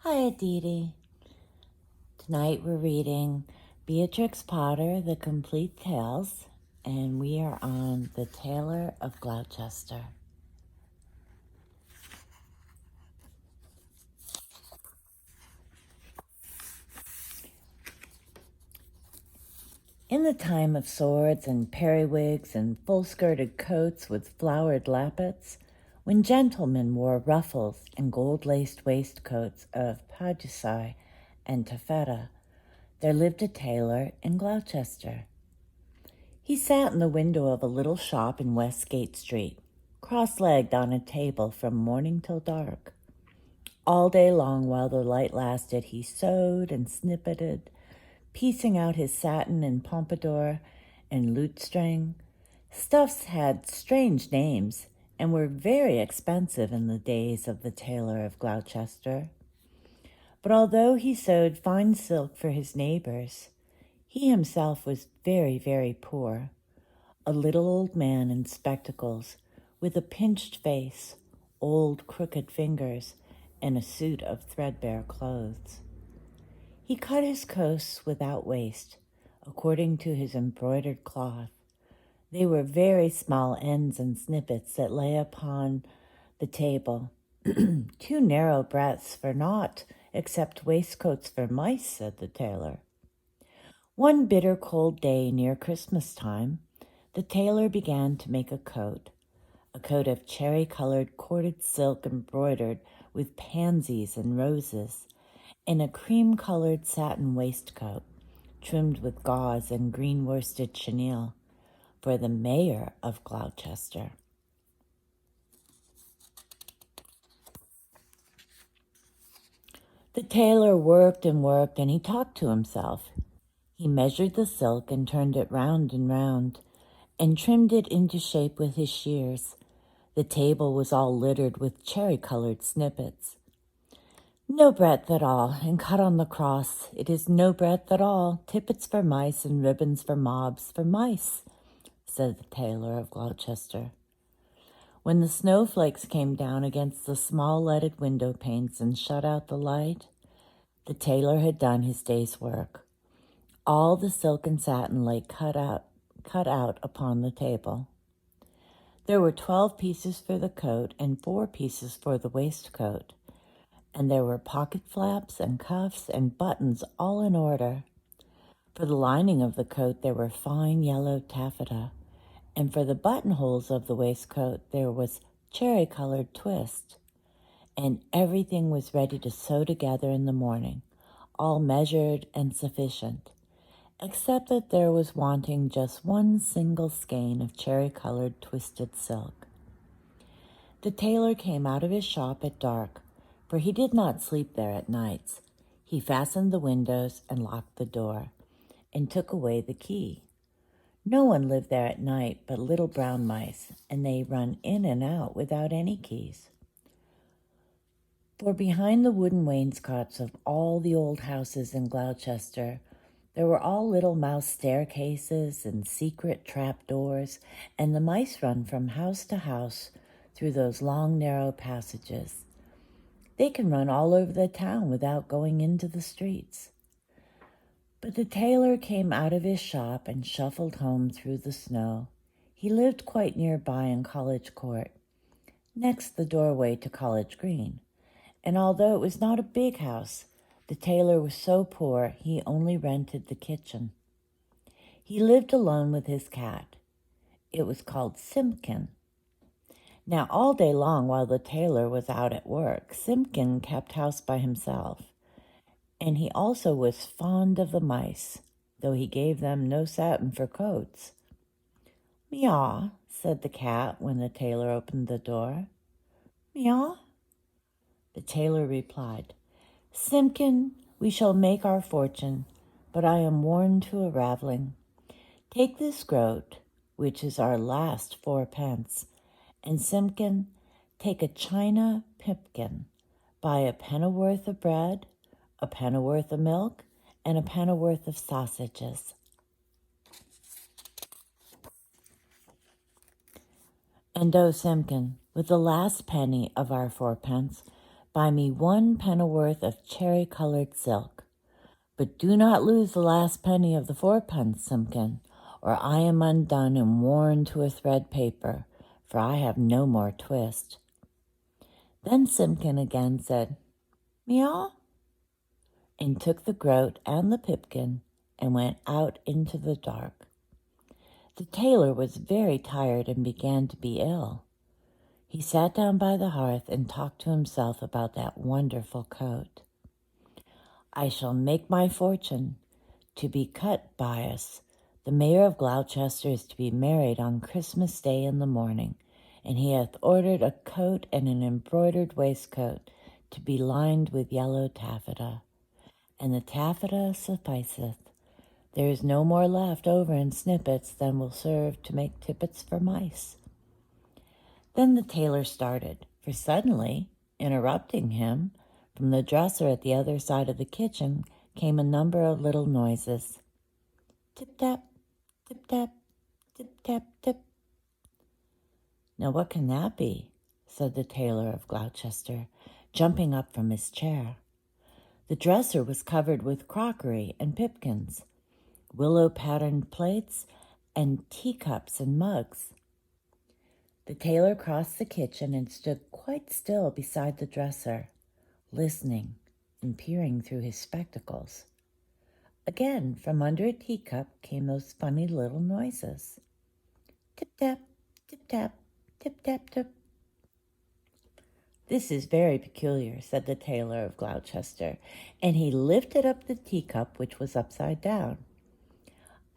Hi, Aditi. Tonight we're reading Beatrix Potter, The Complete Tales, and we are on The Tailor of Gloucester. In the time of swords and periwigs and full-skirted coats with flowered lappets, when gentlemen wore ruffles and gold-laced waistcoats of paduasoy and taffeta, there lived a tailor in Gloucester. He sat in the window of a little shop in Westgate Street, cross-legged on a table from morning till dark. All day long while the light lasted, he sewed and snippeted, piecing out his satin and pompadour and lutestring. Stuffs had strange names and were very expensive in the days of the Tailor of Gloucester. But although he sewed fine silk for his neighbors, he himself was very, very poor, a little old man in spectacles, with a pinched face, old crooked fingers, and a suit of threadbare clothes. He cut his coats without waste, according to his embroidered cloth. They were very small ends and snippets that lay upon the table. Too narrow breadths for naught, except waistcoats for mice, said the tailor. One bitter cold day near Christmas time, the tailor began to make a coat of cherry-colored corded silk embroidered with pansies and roses, and a cream-colored satin waistcoat trimmed with gauze and green worsted chenille for the mayor of Gloucester. The tailor worked, and he talked to himself. He measured the silk and turned it round and round, and trimmed it into shape with his shears. The table was all littered with cherry-colored snippets. No breadth at all, and cut on the cross. It is no breadth at all, tippets for mice and ribbons for mobs for mice, said the tailor of Gloucester. When the snowflakes came down against the small leaded window panes and shut out the light, the tailor had done his day's work. All the silk and satin lay cut out upon the table. There were 12 pieces for the coat and 4 pieces for the waistcoat, and there were pocket flaps and cuffs and buttons all in order. For the lining of the coat there were fine yellow taffeta, and for the buttonholes of the waistcoat there was cherry-colored twist, and everything was ready to sew together in the morning, all measured and sufficient, except that there was wanting just one single skein of cherry-colored twisted silk. The tailor came out of his shop at dark, for he did not sleep there at nights. He fastened the windows and locked the door, and took away the key. No one lived there at night but little brown mice, and they run in and out without any keys. For behind the wooden wainscots of all the old houses in Gloucester, there were all little mouse staircases and secret trap-doors, and the mice run from house to house through those long, narrow passages. They can run all over the town without going into the streets. But the tailor came out of his shop and shuffled home through the snow. He lived quite nearby in College Court, next the doorway to College Green, and although it was not a big house, the tailor was so poor he only rented the kitchen. He lived alone with his cat. It was called Simpkin. Now all day long while the tailor was out at work, Simpkin kept house by himself, and he also was fond of the mice, though he gave them no satin for coats. "Meow," said the cat when the tailor opened the door. "Meow." The tailor replied, "Simpkin, we shall make our fortune, but I am worn to a ravelling. Take this groat, which is our last 4 pence, and Simpkin, take a china pipkin, buy a pennyworth of bread, a pennyworth of milk, and a pennyworth of sausages." And Simpkin, with the last penny of our 4 pence, Buy me 1 pennyworth of cherry-colored silk. But do not lose the last penny of the 4pence, Simpkin, or I am undone and worn to a thread paper, for I have no more twist." Then Simpkin again said, "Meow," and took the groat and the pipkin and went out into the dark. The tailor was very tired and began to be ill. He sat down by the hearth and talked to himself about that wonderful coat. "I shall make my fortune. To be cut, Bias. The mayor of Gloucester is to be married on Christmas Day in the morning, and he hath ordered a coat and an embroidered waistcoat to be lined with yellow taffeta. And the taffeta sufficeth. There is no more left over in snippets than will serve to make tippets for mice." Then the tailor started, for suddenly, interrupting him, from the dresser at the other side of the kitchen came a number of little noises. Tip-tap, tip-tap, tip-tap, tip. "Now what can that be?" said the tailor of Gloucester, jumping up from his chair. The dresser was covered with crockery and pipkins, willow-patterned plates, and teacups and mugs. The tailor crossed the kitchen and stood quite still beside the dresser, listening and peering through his spectacles. Again, from under a teacup came those funny little noises. Tip-tap, tip-tap, tip-tap-tip. "This is very peculiar," said the tailor of Gloucester, and he lifted up the teacup, which was upside down.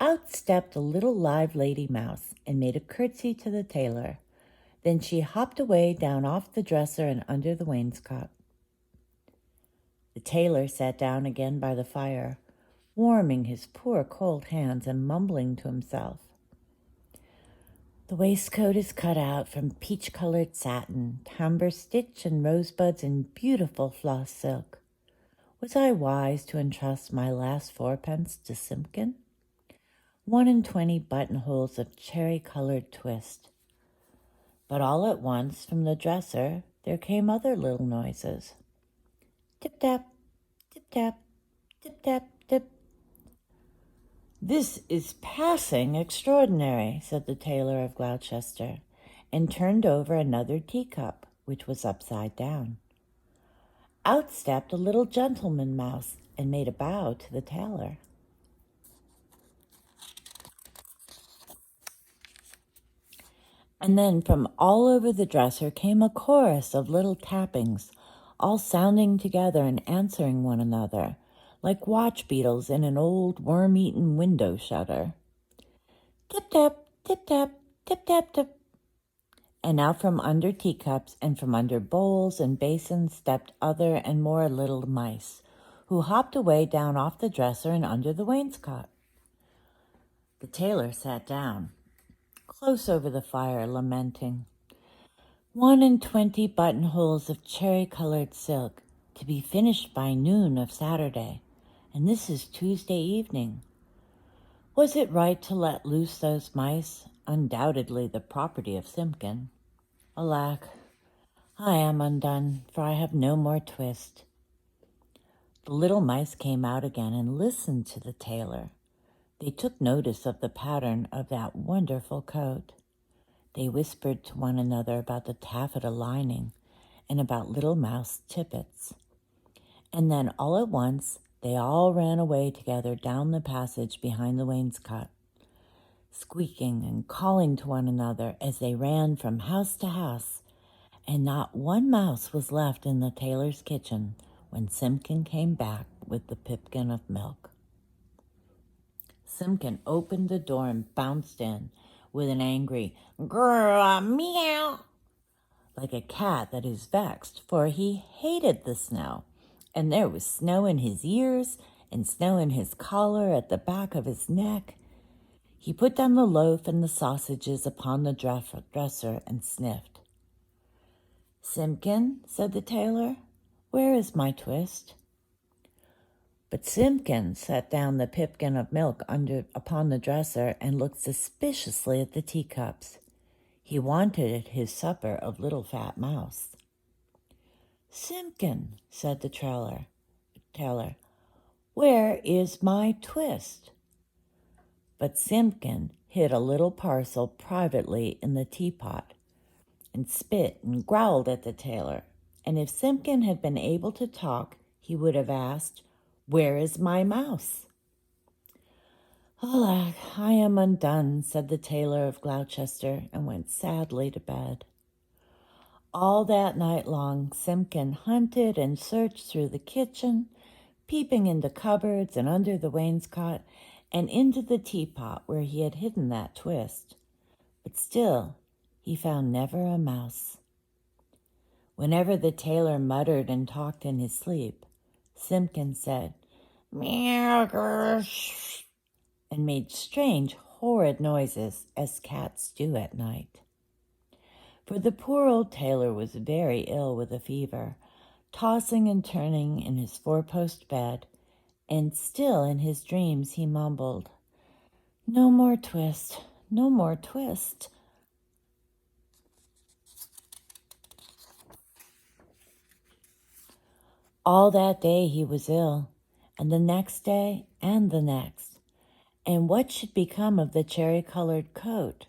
Out stepped a little live lady mouse and made a curtsy to the tailor. Then she hopped away down off the dresser and under the wainscot. The tailor sat down again by the fire, warming his poor cold hands and mumbling to himself. "The waistcoat is cut out from peach-colored satin, tambour stitch and rosebuds and beautiful floss silk. Was I wise to entrust my last 4pence to Simpkin? 21 buttonholes of cherry-colored twist." But all at once, from the dresser, there came other little noises. Tip-tap, tip-tap, tip-tap, tip. "This is passing extraordinary," said the tailor of Gloucester, and turned over another teacup, which was upside down. Out stepped a little gentleman mouse and made a bow to the tailor. And then from all over the dresser came a chorus of little tappings, all sounding together and answering one another, like watch beetles in an old worm-eaten window shutter. Tip-tap, tip-tap, tip-tap-tip. And now from under teacups and from under bowls and basins stepped other and more little mice, who hopped away down off the dresser and under the wainscot. The tailor sat down, close over the fire, lamenting. 21 buttonholes of cherry-colored silk, to be finished by noon of Saturday, and this is Tuesday evening. Was it right to let loose those mice, undoubtedly the property of Simpkin? Alack, I am undone, for I have no more twist. The little mice came out again and listened to the tailor. They took notice of the pattern of that wonderful coat. They whispered to one another about the taffeta lining and about little mouse tippets. And then all at once they all ran away together down the passage behind the wainscot, squeaking and calling to one another as they ran from house to house, and not one mouse was left in the tailor's kitchen when Simpkin came back with the pipkin of milk. Simpkin opened the door and bounced in with an angry grrr, meow, like a cat that is vexed, for he hated the snow, and there was snow in his ears and snow in his collar at the back of his neck. He put down the loaf and the sausages upon the dresser and sniffed. "Simpkin," said the tailor, "where is my twist?" But Simpkin set down the pipkin of milk upon the dresser and looked suspiciously at the teacups. He wanted his supper of little fat mouse. "Simpkin," said the tailor, "where is my twist?" But Simpkin hid a little parcel privately in the teapot, and spit and growled at the tailor. And if Simpkin had been able to talk, he would have asked, "Where is my mouse?" "Alack, I am undone," said the tailor of Gloucester, and went sadly to bed. All that night long, Simpkin hunted and searched through the kitchen, peeping into cupboards and under the wainscot, and into the teapot where he had hidden that twist. But still he found never a mouse. Whenever the tailor muttered and talked in his sleep, Simpkin said, "Meow," and made strange, horrid noises, as cats do at night. For the poor old tailor was very ill with a fever, tossing and turning in his four-post bed, and still in his dreams he mumbled, "No more twist, no more twist." All that day he was ill, and the next day and the next. And what should become of the cherry-colored coat?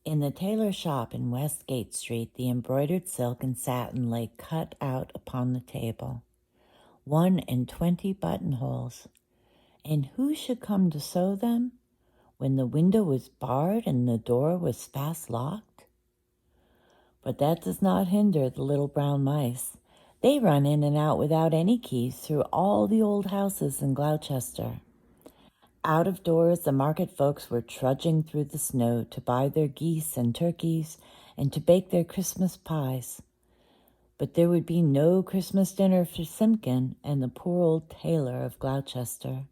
In the tailor shop in Westgate Street, the embroidered silk and satin lay cut out upon the table, 21 buttonholes. And who should come to sew them when the window was barred and the door was fast locked? But that does not hinder the little brown mice. They run in and out without any keys through all the old houses in Gloucester. Out of doors, the market folks were trudging through the snow to buy their geese and turkeys and to bake their Christmas pies. But there would be no Christmas dinner for Simpkin and the poor old tailor of Gloucester.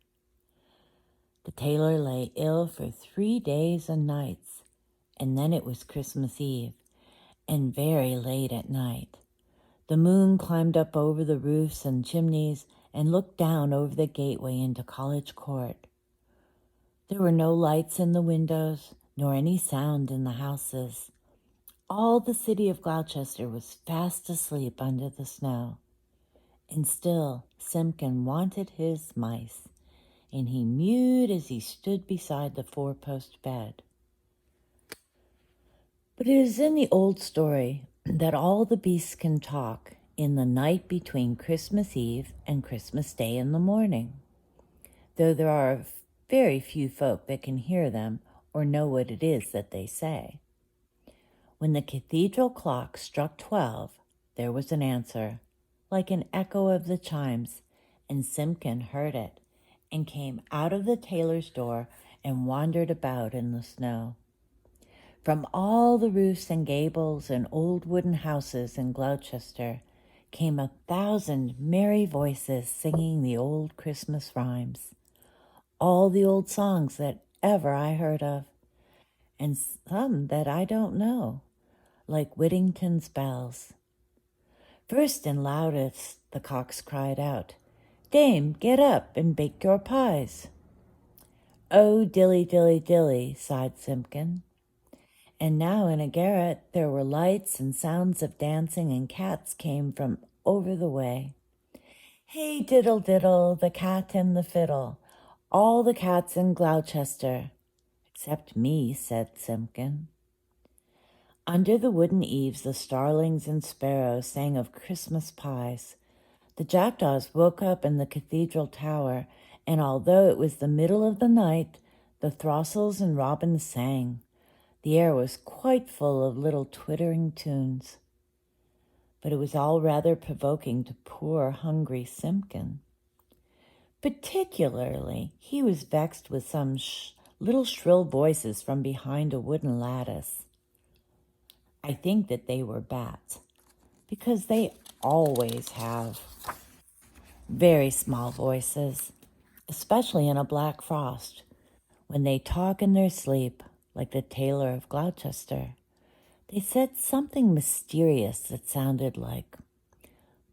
The tailor lay ill for 3 days and nights, and then it was Christmas Eve, and very late at night. The moon climbed up over the roofs and chimneys and looked down over the gateway into College Court. There were no lights in the windows, nor any sound in the houses. All the city of Gloucester was fast asleep under the snow. And still Simpkin wanted his mice, and he mewed as he stood beside the four-post bed. But it is in the old story that all the beasts can talk in the night between Christmas Eve and Christmas Day in the morning, though there are very few folk that can hear them or know what it is that they say. When the cathedral clock struck 12, there was an answer, like an echo of the chimes, and Simpkin heard it, and came out of the tailor's door and wandered about in the snow. From all the roofs and gables and old wooden houses in Gloucester came 1,000 merry voices singing the old Christmas rhymes, all the old songs that ever I heard of, and some that I don't know, like Whittington's bells. First and loudest the cocks cried out, "Dame, get up and bake your pies." "Oh, dilly, dilly, dilly," sighed Simpkin. And now in a garret there were lights and sounds of dancing, and cats came from over the way. "Hey, diddle, diddle, the cat and the fiddle, all the cats in Gloucester." "Except me," said Simpkin. Under the wooden eaves the starlings and sparrows sang of Christmas pies. The jackdaws woke up in the cathedral tower, and although it was the middle of the night, the throstles and robins sang. The air was quite full of little twittering tunes. But it was all rather provoking to poor, hungry Simpkin. Particularly, he was vexed with some little shrill voices from behind a wooden lattice. I think that they were bats, because they always have very small voices, especially in a black frost, when they talk in their sleep, like the tailor of Gloucester. They said something mysterious that sounded like,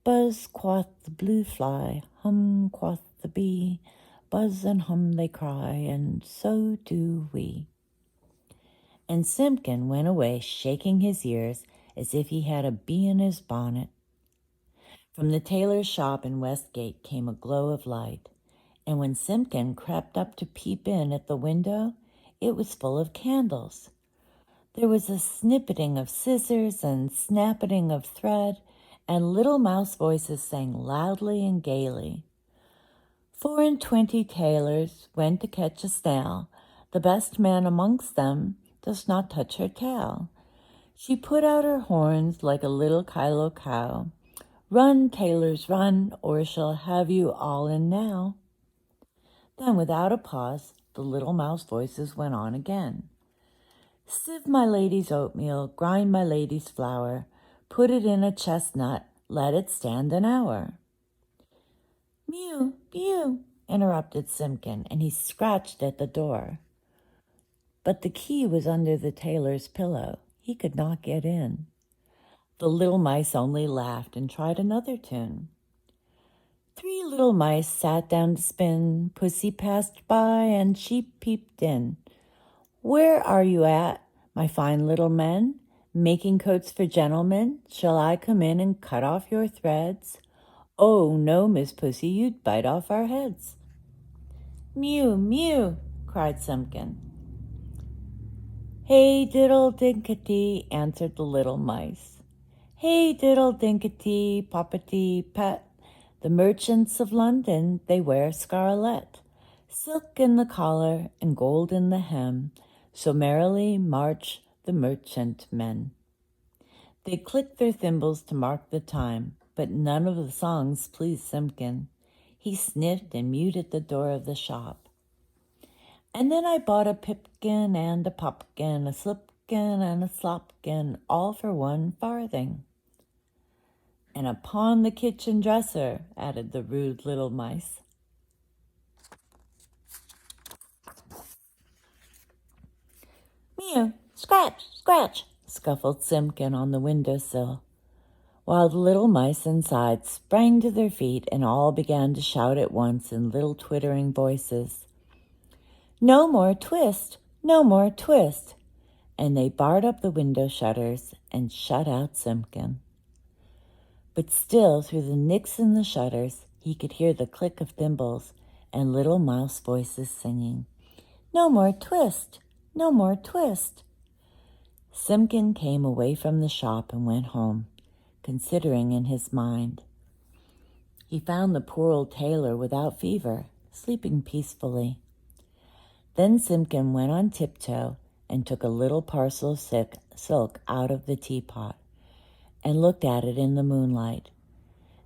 "Buzz, quoth the blue fly, hum, quoth the bee, buzz and hum they cry, and so do we." And Simpkin went away shaking his ears as if he had a bee in his bonnet. From the tailor's shop in Westgate came a glow of light, and when Simpkin crept up to peep in at the window, it was full of candles. There was a snippeting of scissors and snappeting of thread, and little mouse voices sang loudly and gaily. 24 tailors went to catch a snail. The best man amongst them does not touch her tail. She put out her horns like a little Kylo cow. Run, tailors, run, or she'll have you all in now. Then, without a pause, the little mouse voices went on again. Sieve my lady's oatmeal, grind my lady's flour, put it in a chestnut, let it stand an hour. Mew, mew, interrupted Simpkin, and he scratched at the door. But the key was under the tailor's pillow. He could not get in. The little mice only laughed and tried another tune. 3 little mice sat down to spin. Pussy passed by and she peeped in. Where are you at, my fine little men? Making coats for gentlemen? Shall I come in and cut off your threads? Oh, no, Miss Pussy, you'd bite off our heads. Mew, mew, cried Simpkin. Hey, diddle dinkety, answered the little mice. Hey, diddle dinkety, poppety, pat. The merchants of London, they wear scarlet, silk in the collar and gold in the hem, so merrily march the merchant men. They clicked their thimbles to mark the time, but none of the songs pleased Simpkin. He sniffed and mewed at the door of the shop. And then I bought a pipkin and a popkin, a slipkin and a slopkin, all for 1 farthing. And upon the kitchen dresser, added the rude little mice. Mew, scratch, scratch, scuffled Simpkin on the windowsill, while the little mice inside sprang to their feet and all began to shout at once in little twittering voices. No more twist, no more twist, and they barred up the window shutters and shut out Simpkin. But still, through the nicks in the shutters, he could hear the click of thimbles and little mouse voices singing, No more twist, no more twist. Simpkin came away from the shop and went home, considering in his mind. He found the poor old tailor without fever, sleeping peacefully. Then Simpkin went on tiptoe and took a little parcel of silk out of the teapot and looked at it in the moonlight,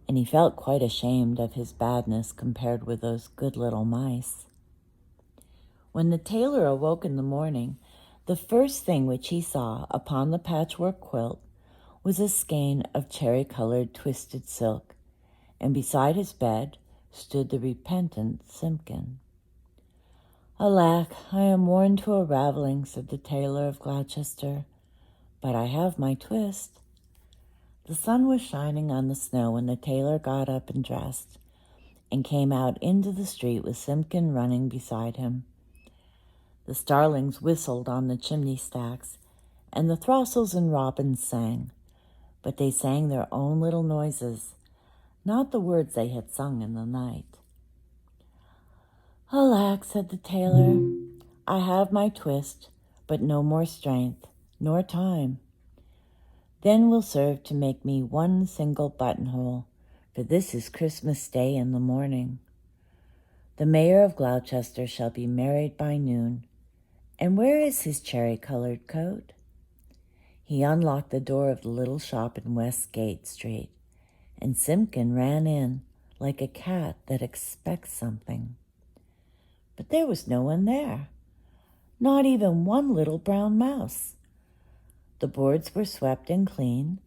and he felt quite ashamed of his badness compared with those good little mice. When the tailor awoke in the morning, the first thing which he saw upon the patchwork quilt was a skein of cherry-colored twisted silk, and beside his bed stood the repentant Simpkin. Alack, I am worn to a ravelling, said the tailor of Gloucester, but I have my twist. The sun was shining on the snow when the tailor got up and dressed, and came out into the street with Simpkin running beside him. The starlings whistled on the chimney stacks, and the throstles and robins sang, but they sang their own little noises, not the words they had sung in the night. Alack, said the tailor, I have my twist, but no more strength, nor time. Then will serve to make me 1 single buttonhole, for this is Christmas Day in the morning. The mayor of Gloucester shall be married by noon, and where is his cherry-colored coat? He unlocked the door of the little shop in Westgate Street, and Simpkin ran in like a cat that expects something. But there was no one there, not even 1 little brown mouse. The boards were swept and clean,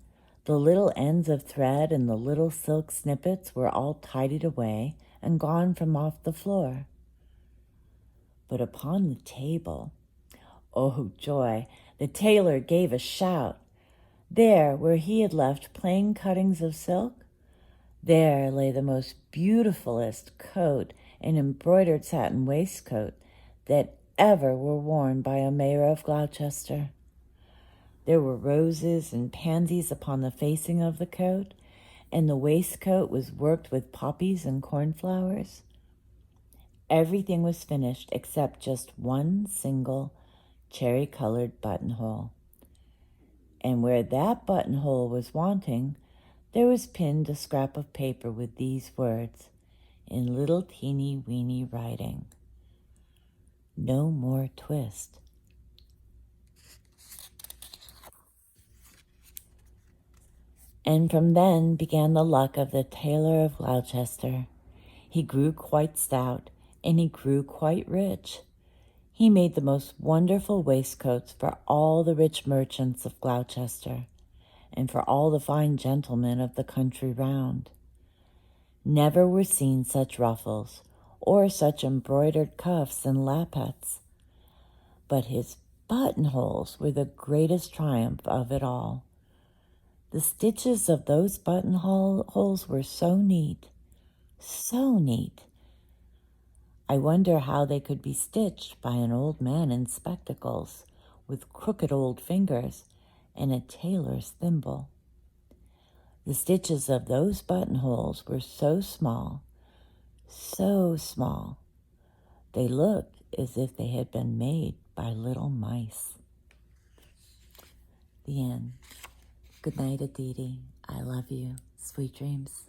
the little ends of thread and the little silk snippets were all tidied away and gone from off the floor. But upon the table, oh joy, the tailor gave a shout. There, where he had left plain cuttings of silk, there lay the most beautifulest coat and embroidered satin waistcoat that ever were worn by a mayor of Gloucester. There were roses and pansies upon the facing of the coat, and the waistcoat was worked with poppies and cornflowers. Everything was finished except just one single cherry-colored buttonhole. And where that buttonhole was wanting, there was pinned a scrap of paper with these words in little teeny-weeny writing: "No more twist." And from then began the luck of the tailor of Gloucester. He grew quite stout, and he grew quite rich. He made the most wonderful waistcoats for all the rich merchants of Gloucester, and for all the fine gentlemen of the country round. Never were seen such ruffles, or such embroidered cuffs and lappets. But his buttonholes were the greatest triumph of it all. The stitches of those buttonholes were so neat, so neat. I wonder how they could be stitched by an old man in spectacles, with crooked old fingers and a tailor's thimble. The stitches of those buttonholes were so small, they looked as if they had been made by little mice. The end. Good night, Aditi. I love you. Sweet dreams.